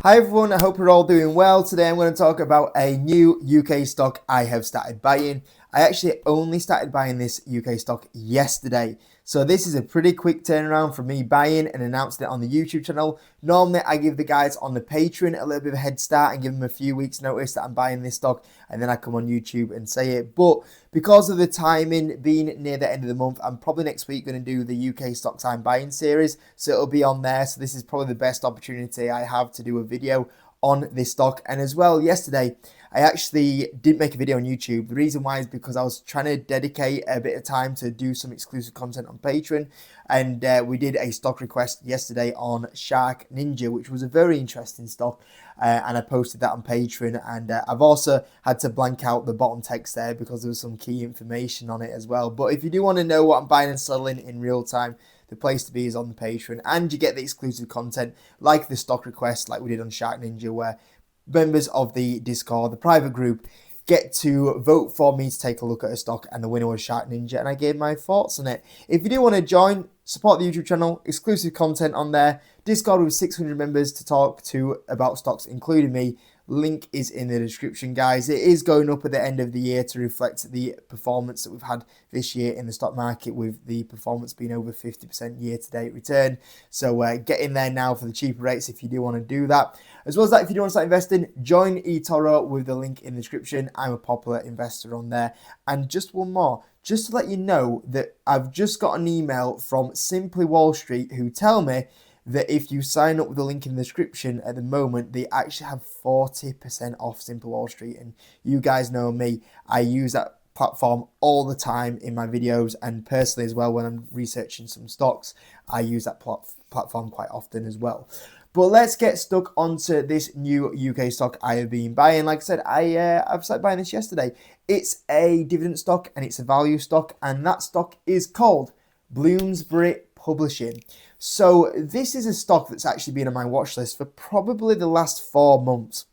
Hi everyone, I hope you're all doing well. Today I'm going to talk about a new UK stock I have started buying. I actually only started buying this UK stock yesterday. So this is a pretty quick turnaround from me buying and announcing it on the YouTube channel. Normally I give the guys on the Patreon a little bit of a head start and give them a few weeks notice that I'm buying this stock, and then I come on YouTube and say it. But because of the timing being near the end of the month, I'm probably next week going to do the UK stocks I'm buying series. So it'll be on there. So this is probably the best opportunity I have to do a video on this stock. And as well, yesterday I actually didn't make a video on YouTube. The reason why is because I was trying to dedicate a bit of time to do some exclusive content on Patreon, and we did a stock request yesterday on Shark Ninja, which was a very interesting stock, and I posted that on Patreon. And I've also had to blank out the bottom text there because there was some key information on it as well. But if you do want to know what I'm buying and selling in real time, the place to be is on the Patreon, and you get the exclusive content like the stock request like we did on Shark Ninja, where members of the Discord, the private group, get to vote for me to take a look at a stock, and the winner was Shark Ninja, and I gave my thoughts on it. If you do want to join, support the YouTube channel, exclusive content on there, Discord with 600 members to talk to about stocks, including me. Link is in the description, guys. It is going up at the end of the year to reflect the performance that we've had this year in the stock market, with the performance being over 50% year-to-date return. So get in there now for the cheaper rates if you do want to do that. As well as that, if you do want to start investing, join eToro with the link in the description. I'm a popular investor on there. And just one more, just to let you know that I've just got an email from Simply Wall Street, who tell me that if you sign up with the link in the description at the moment, they actually have 40% off Simple Wall Street. And you guys know me, I use that platform all the time in my videos, and personally as well when I'm researching some stocks, I use that platform quite often as well. But let's get stuck onto this new UK stock I have been buying. Like I said, I've started buying this yesterday. It's a dividend stock and it's a value stock, and that stock is called Bloomsbury Publishing. So this is a stock that's actually been on my watch list for probably the last 4 months,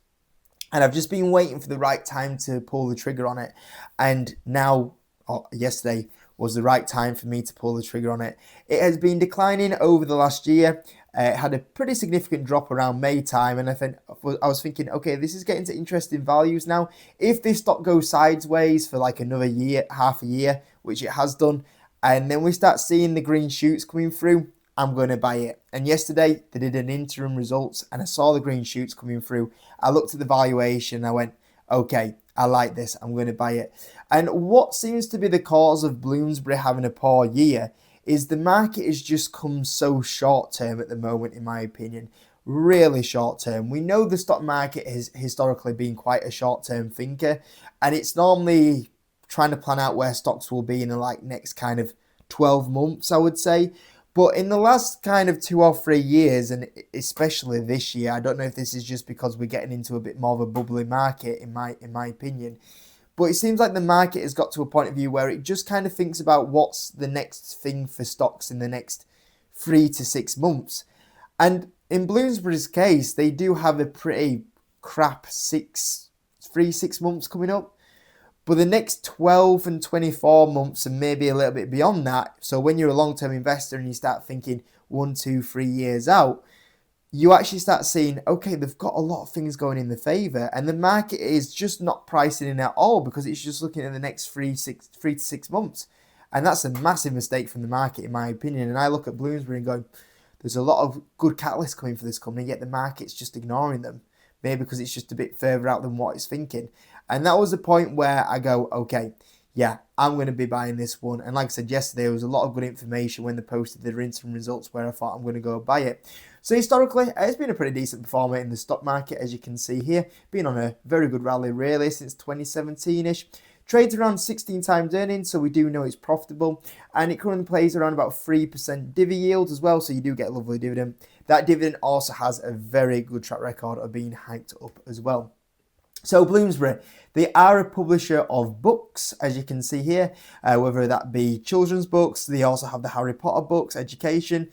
and I've just been waiting for the right time to pull the trigger on it, and now, yesterday was the right time for me to pull the trigger on it. It has been declining over the last year. It had a pretty significant drop around May time, and I was thinking, okay, this is getting to interesting values now. If this stock goes sideways for like another year, half a year, which it has done, and then we start seeing the green shoots coming through, I'm going to buy it. And yesterday they did an interim results, and I saw the green shoots coming through. I looked at the valuation and I went, okay, I like this, I'm going to buy it. And what seems to be the cause of Bloomsbury having a poor year is the market has just come so short term at the moment, in my opinion. Really short term. We know the stock market has historically been quite a short term thinker, and it's normally trying to plan out where stocks will be in the next kind of 12 months, I would say. But in the last kind of 2 or 3 years, and especially this year, I don't know if this is just because we're getting into a bit more of a bubbly market, in my opinion, but it seems like the market has got to a point of view where it just kind of thinks about what's the next thing for stocks in the next 3 to 6 months. And in Bloomsbury's case, they do have a pretty crap 6 months coming up. But the next 12 and 24 months, and maybe a little bit beyond that, so when you're a long-term investor and you start thinking 1, 2, 3 years out, you actually start seeing, okay, they've got a lot of things going in their favour, and the market is just not pricing in at all because it's just looking at the next 3 to 6 months. And that's a massive mistake from the market, in my opinion. And I look at Bloomsbury and go, there's a lot of good catalysts coming for this company, yet the market's just ignoring them. Maybe because it's just a bit further out than what it's thinking. And that was the point where I go, okay, yeah, I'm going to be buying this one. And like I said yesterday, there was a lot of good information when they posted their interim results where I thought I'm going to go buy it. So historically, it's been a pretty decent performer in the stock market, as you can see here. Been on a very good rally really since 2017-ish. Trades around 16 times earnings, so we do know it's profitable. And it currently plays around about 3% divi yield as well, so you do get a lovely dividend. That dividend also has a very good track record of being hiked up as well. So Bloomsbury, they are a publisher of books, as you can see here, whether that be children's books. They also have the Harry Potter books, education.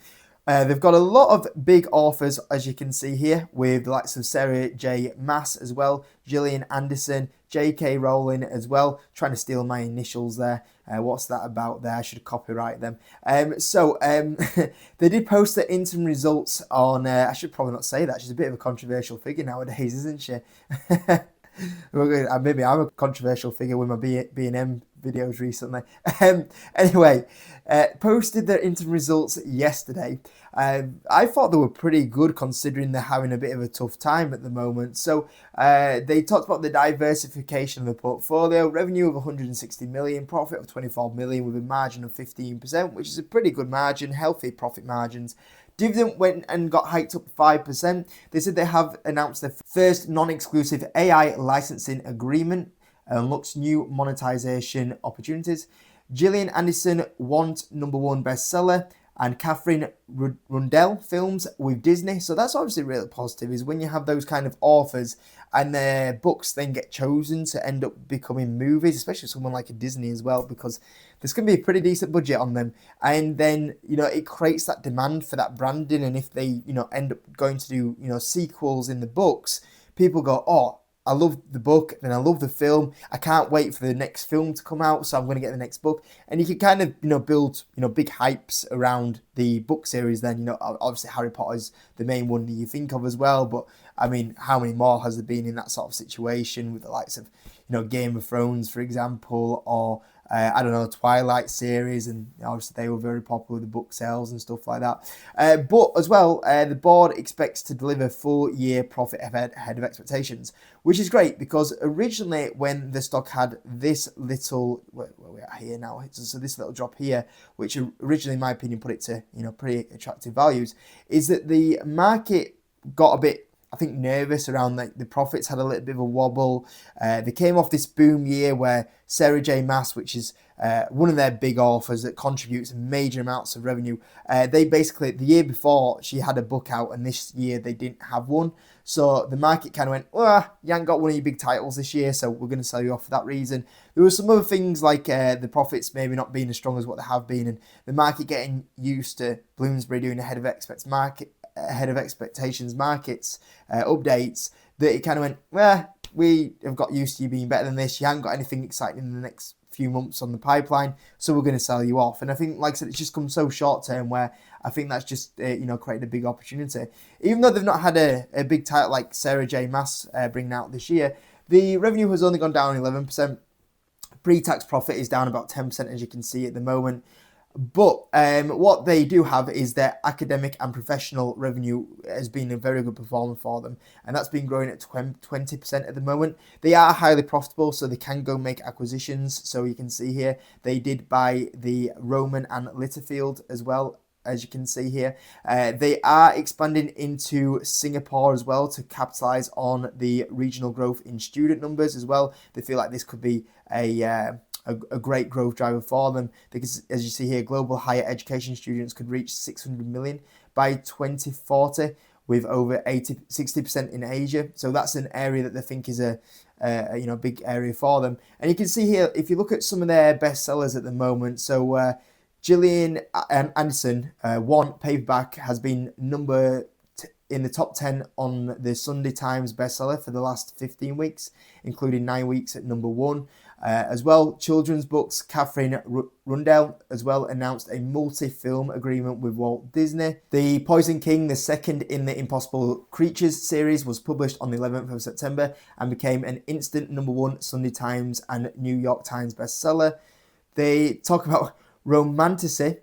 They've got a lot of big authors, as you can see here, with the likes of Sarah J. Maas as well, Gillian Anderson, J.K. Rowling as well. Trying to steal my initials there. What's that about there? I should copyright them. They did post the interim results on, I should probably not say that. She's a bit of a controversial figure nowadays, isn't she? Maybe I'm a controversial figure with my B&M videos recently. Anyway, posted their interim results yesterday. I thought they were pretty good considering they're having a bit of a tough time at the moment. So they talked about the diversification of the portfolio, revenue of 160 million, profit of 24 million with a margin of 15%, which is a pretty good margin, healthy profit margins. Dividend went and got hiked up 5%. They said they have announced their first non-exclusive AI licensing agreement and unlocks new monetization opportunities. Gillian Anderson Want #1 bestseller, and Catherine Rundell films with Disney. So that's obviously really positive, is when you have those kind of authors and their books then get chosen to end up becoming movies, especially someone like a Disney as well, because there's going to be a pretty decent budget on them. And then, it creates that demand for that branding. And if they, end up going to do, sequels in the books, people go, oh, I love the book, then I love the film. I can't wait for the next film to come out, so I'm going to get the next book. And you can kind of, build, big hypes around the book series then. Obviously Harry Potter is the main one that you think of as well. But, I mean, how many more has there been in that sort of situation with the likes of, Game of Thrones, for example, or Twilight series, and obviously they were very popular with the book sales and stuff like that. But as well, the board expects to deliver full year profit ahead of expectations, which is great because originally when the stock had this little, where we are here now, so this little drop here, which originally in my opinion put it to, pretty attractive values, is that the market got a bit, I think, nervous around the profits, had a little bit of a wobble. They came off this boom year where Sarah J. Maas, which is one of their big authors that contributes major amounts of revenue, they basically, the year before, she had a book out, and this year they didn't have one. So the market kind of went, you haven't got one of your big titles this year, so we're going to sell you off for that reason. There were some other things like the profits maybe not being as strong as what they have been, and the market getting used to Bloomsbury doing ahead of expectations markets updates, that it kind of went, we have got used to you being better than this. You haven't got anything exciting in the next few months on the pipeline, so we're going to sell you off. And I think, like I said, it's just come so short term where I think that's just created a big opportunity. Even though they've not had a big title like Sarah J. Maas bringing out this year, the revenue has only gone down 11%. Pre-tax profit is down about 10%, as you can see at the moment. But what they do have is their academic and professional revenue has been a very good performer for them, and that's been growing at 20% at the moment. They are highly profitable, so they can go make acquisitions. So you can see here, they did buy the Roman and Littlefield as well, as you can see here. They are expanding into Singapore as well to capitalize on the regional growth in student numbers as well. They feel like this could be a great growth driver for them, because as you see here, global higher education students could reach 600 million by 2040, with over 60% in Asia. So that's an area that they think is a big area for them. And you can see here, if you look at some of their bestsellers at the moment, so Gillian Anderson, Want paperback, has been in the top 10 on the Sunday Times bestseller for the last 15 weeks, including 9 weeks at #1. As well, children's books, Catherine Rundell as well announced a multi-film agreement with Walt Disney. The Poison King, the second in the Impossible Creatures series, was published on the 11th of September and became an instant #1 Sunday Times and New York Times bestseller. They talk about Romanticy,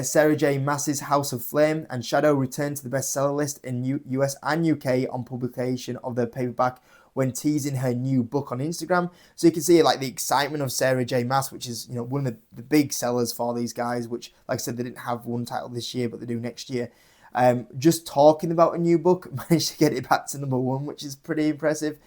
Sarah J. Maas's House of Flame and Shadow returned to the bestseller list in US and UK on publication of the paperback when teasing her new book on Instagram. So you can see like the excitement of Sarah J. Maas, which is one of the big sellers for these guys, which, like I said, they didn't have one title this year, but they do next year. Just talking about a new book managed to get it back to #1, which is pretty impressive.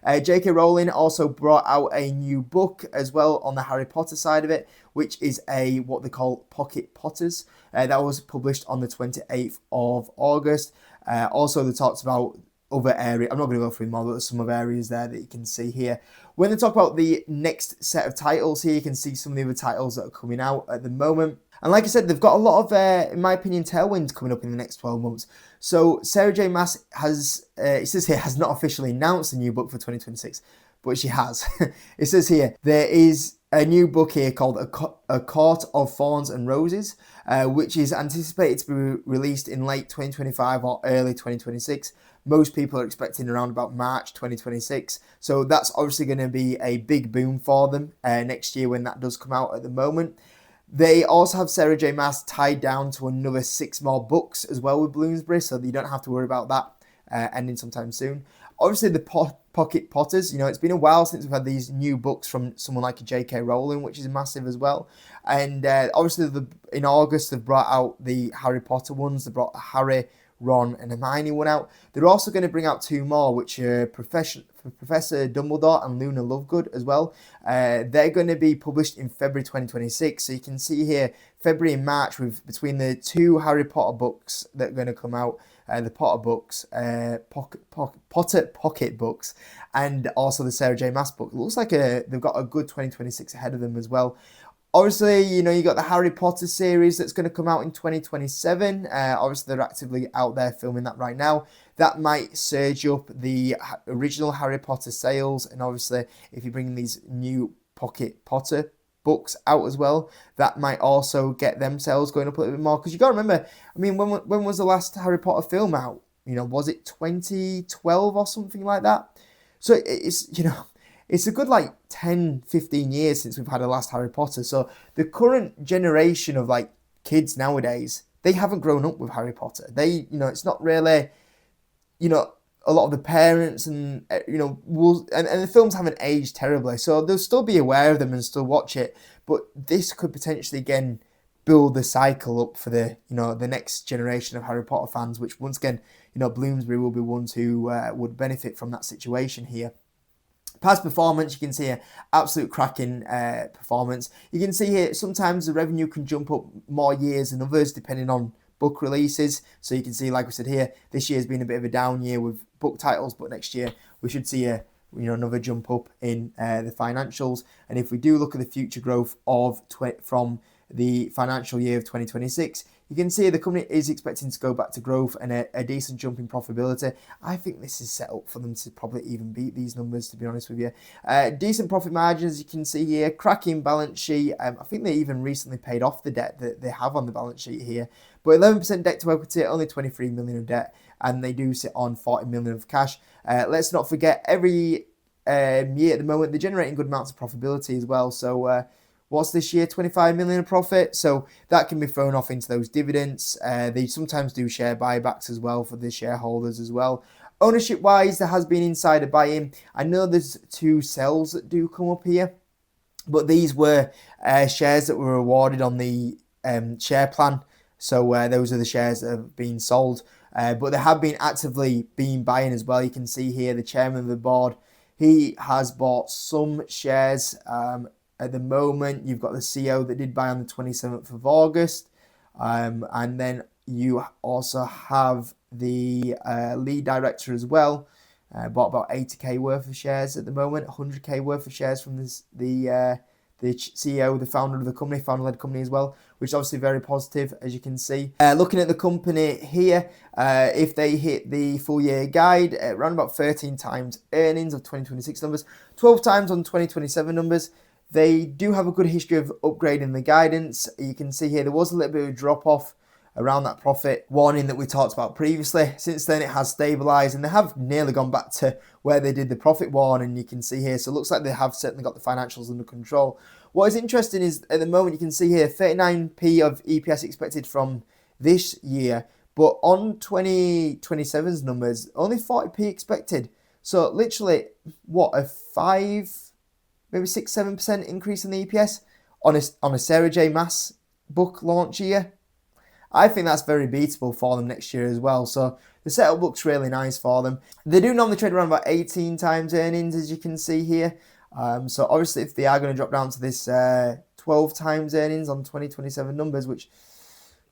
J.K. Rowling also brought out a new book as well on the Harry Potter side of it, which is what they call Pocket Potters. That was published on the 28th of August. Also, they talked about other area. I'm not going to go through them all, but there's some other areas there that you can see here. When they talk about the next set of titles here, you can see some of the other titles that are coming out at the moment. And like I said, they've got a lot of, in my opinion, tailwinds coming up in the next 12 months. So Sarah J. Maas has, it says here, has not officially announced a new book for 2026, but she has. It says here, there is a new book here called A Court of Thorns and Roses, which is anticipated to be released in late 2025 or early 2026. Most people are expecting around about March 2026. So that's obviously going to be a big boom for them next year when that does come out. At the moment, they also have Sarah J. Maas tied down to another 6 more books as well with Bloomsbury, so you don't have to worry about that ending sometime soon. Obviously, the Pocket Potters, it's been a while since we've had these new books from someone like a J.K. Rowling, which is massive as well. And obviously, in August, they've brought out the Harry Potter ones. They brought the Harry, Ron and Hermione one out. They're also going to bring out 2 more, which are Professor Dumbledore and Luna Lovegood as well. They're going to be published in February 2026. So you can see here, February and March, between the 2 Harry Potter books that are going to come out, the Potter books, Pocket books, and also the Sarah J. Maas book. It looks like they've got a good 2026 ahead of them as well. Obviously, you got the Harry Potter series that's going to come out in 2027. Obviously, they're actively out there filming that right now. That might surge up the original Harry Potter sales. And obviously, if you bring these new Pocket Potter books out as well, that might also get them sales going up a little bit more. Because you got to remember, when was the last Harry Potter film out? Was it 2012 or something like that? So it's a good 10, 15 years since we've had a last Harry Potter. So the current generation of kids nowadays, they haven't grown up with Harry Potter. They, it's not really, a lot of the parents and, and the films haven't aged terribly. So they'll still be aware of them and still watch it. But this could potentially, again, build the cycle up for the, the next generation of Harry Potter fans, which once again, Bloomsbury will be ones who would benefit from that situation here. Past performance, you can see an absolute cracking performance. You can see here, sometimes the revenue can jump up more years than others, depending on book releases. So you can see, like we said here, this year's been a bit of a down year with book titles, but next year we should see another jump up in the financials. And if we do look at the future growth from the financial year of 2026, you can see the company is expecting to go back to growth and a decent jump in profitability. I think this is set up for them to probably even beat these numbers, to be honest with you. Decent profit margins, you can see here. Cracking balance sheet. I think they even recently paid off the debt that they have on the balance sheet here. But 11% debt to equity, only 23 million of debt, and they do sit on 40 million of cash. Let's not forget, every year at the moment, they're generating good amounts of profitability as well. So what's this year? 25 million of profit. So that can be thrown off into those dividends. They sometimes do share buybacks as well for the shareholders as well. Ownership wise, there has been insider buying. I know there's 2 sells that do come up here, but these were shares that were awarded on the share plan. So those are the shares that have been sold. But they have been actively buying as well. You can see here the chairman of the board, he has bought some shares. At the moment, you've got the CEO that did buy on the 27th of August. And then you also have the lead director as well. Bought about 80k worth of shares at the moment, 100k worth of shares from the CEO, the founder of the company, founder-led company as well, which is obviously very positive, as you can see. Looking at the company here, if they hit the full year guide, around about 13 times earnings of 2026 numbers, 12 times on 2027 numbers. They do have a good history of upgrading the guidance. You can see here there was a little bit of a drop-off around that profit warning that we talked about previously. Since then, it has stabilised, and they have nearly gone back to where they did the profit warning, you can see here. So it looks like they have certainly got the financials under control. What is interesting is, at the moment, you can see here 39p of EPS expected from this year, but on 2027's numbers, only 40p expected. So literally, what, a 5, maybe 6-7% increase in the EPS on a Sarah J. Maas book launch year? I think that's very beatable for them next year as well. So the setup looks really nice for them. They do normally trade around about 18 times earnings, as you can see here. So obviously, if they are going to drop down to this 12 times earnings on 2027 numbers, which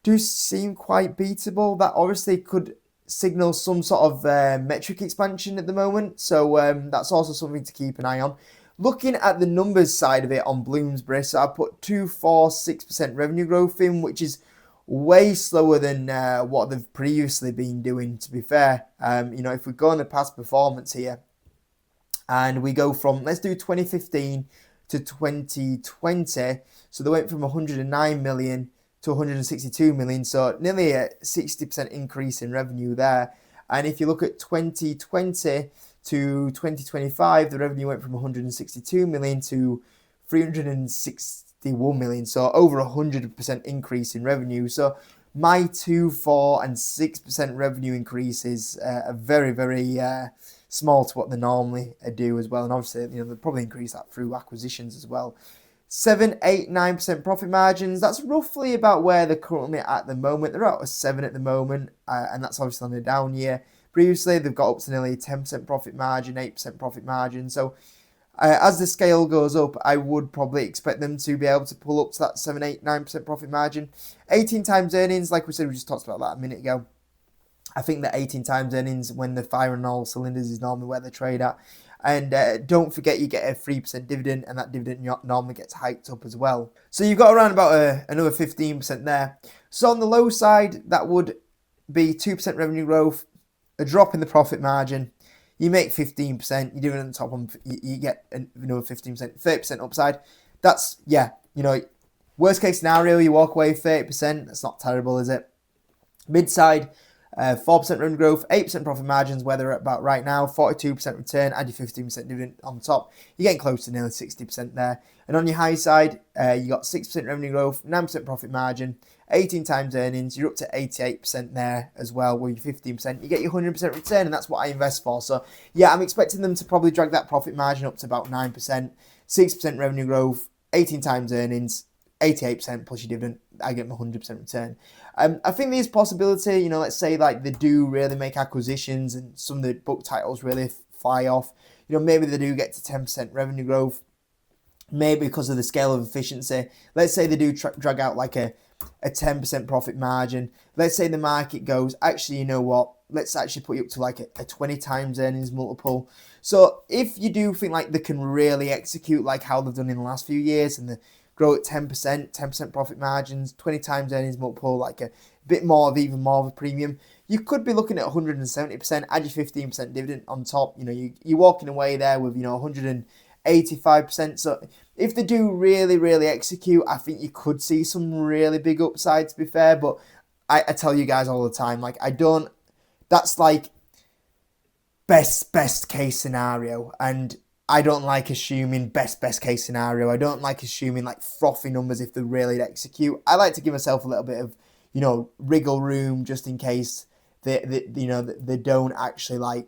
do seem quite beatable, that obviously could signals some sort of metric expansion at the moment. So that's also something to keep an eye on. Looking at the numbers side of it on Bloomsbury, so I put 246% revenue growth in, which is way slower than what they've previously been doing, to be fair. If we go on the past performance here and we go from, let's do 2015 to 2020, so they went from 109 million to 162 million, so nearly a 60% increase in revenue there. And if you look at 2020 to 2025, the revenue went from 162 million to 361 million, so over 100% increase in revenue. So my 2, 4 and 6% revenue increases are very, very small to what they normally do as well. And obviously, they'll probably increase that through acquisitions as well. 7, 8, 9% profit margins. That's roughly about where they're currently at the moment. They're at a 7 at the moment, and that's obviously on a down year. Previously, they've got up to nearly 10% profit margin, 8% profit margin. So as the scale goes up, I would probably expect them to be able to pull up to that 7, 8, 9% profit margin. 18 times earnings, like we said, we just talked about that a minute ago. I think that 18 times earnings when they're firing all cylinders is normally where they trade at. And don't forget, you get a 3% dividend, and that dividend normally gets hiked up as well. So you've got around about another 15% there. So on the low side, that would be 2% revenue growth, a drop in the profit margin. You make 15%, you do it on the top one, you get another 15%, 30% upside. That's, worst case scenario, you walk away 30%. That's not terrible, is it? Mid side, 4% revenue growth, 8% profit margins, where they're at about right now, 42% return, add your 15% dividend on top. You're getting close to nearly 60% there. And on your high side, you got 6% revenue growth, 9% profit margin, 18 times earnings, you're up to 88% there as well, with your 15%. You get your 100% return, and that's what I invest for. So, yeah, I'm expecting them to probably drag that profit margin up to about 9%, 6% revenue growth, 18 times earnings, 88% plus your dividend. I get my 100% return. I think there's possibility, let's say like they do really make acquisitions and some of the book titles really fly off. Maybe they do get to 10% revenue growth, maybe because of the scale of efficiency. Let's say they do drag out like a 10% profit margin. Let's say the market goes, actually, you know what? Let's actually put you up to like a 20 times earnings multiple. So if you do think like they can really execute like how they've done in the last few years, and they grow at 10% profit margins, 20 times earnings multiple, like a bit more of even more of a premium, you could be looking at 170%, add your 15% dividend on top. You're walking away there with, 185%. So if they do really, really execute, I think you could see some really big upside, to be fair. But I tell you guys all the time, like, that's like best case scenario. And I don't like assuming best case scenario. I don't like assuming like frothy numbers if they really execute. I like to give myself a little bit of, wriggle room just in case they don't actually like.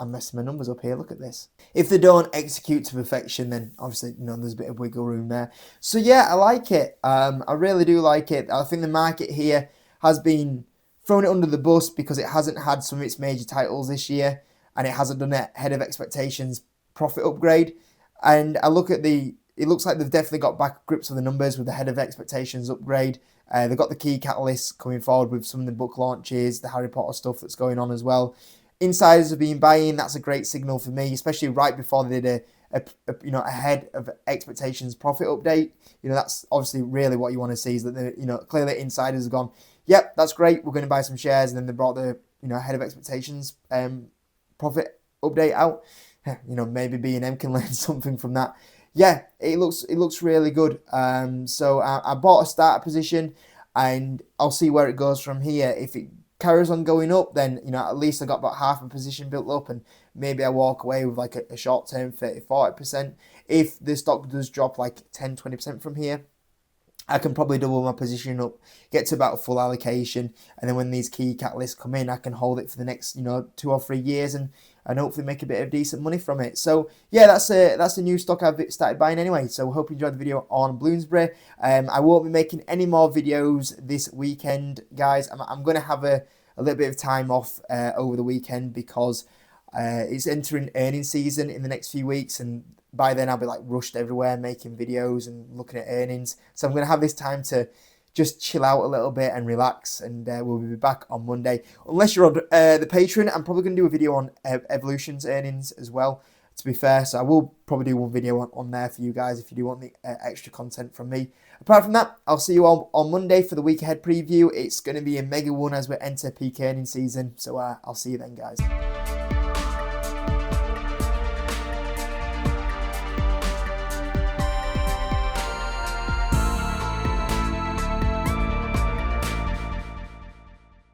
I'm messing my numbers up here. Look at this. If they don't execute to perfection, then obviously, there's a bit of wiggle room there. So yeah, I like it. I really do like it. I think the market here has been thrown it under the bus because it hasn't had some of its major titles this year, and it hasn't done it ahead of expectations profit upgrade. And I look at it looks like they've definitely got back grips of the numbers with the head of expectations upgrade. They've got the key catalysts coming forward with some of the book launches, the Harry Potter stuff that's going on as well. Insiders have been buying. That's a great signal for me, especially right before they did a ahead of expectations profit update. That's obviously really what you want to see, is that clearly insiders have gone, yep, that's great, we're going to buy some shares, and then they brought the ahead of expectations profit update out. Maybe B&M can learn something from that. Yeah, it looks really good. So I bought a starter position, and I'll see where it goes from here. If it carries on going up, then at least I got about half a position built up, and maybe I walk away with like a short term 30-40%. If the stock does drop like 10-20% from here, I can probably double my position up, get to about a full allocation, and then when these key catalysts come in, I can hold it for the next 2 or 3 years and hopefully make a bit of decent money from it. So yeah, that's a new stock I've started buying anyway. So hope you enjoyed the video on Bloomsbury. I won't be making any more videos this weekend, guys. I'm going to have a little bit of time off over the weekend because it's entering earnings season in the next few weeks, and by then I'll be like rushed everywhere making videos and looking at earnings. So I'm going to have this time to just chill out a little bit and relax, and we'll be back on Monday. Unless you're on the Patreon, I'm probably going to do a video on Evolution's earnings as well, to be fair. So I will probably do one video on there for you guys if you do want the extra content from me. Apart from that, I'll see you all on Monday for the week ahead preview. It's going to be a mega one as we enter peak earning season. So I'll see you then, guys.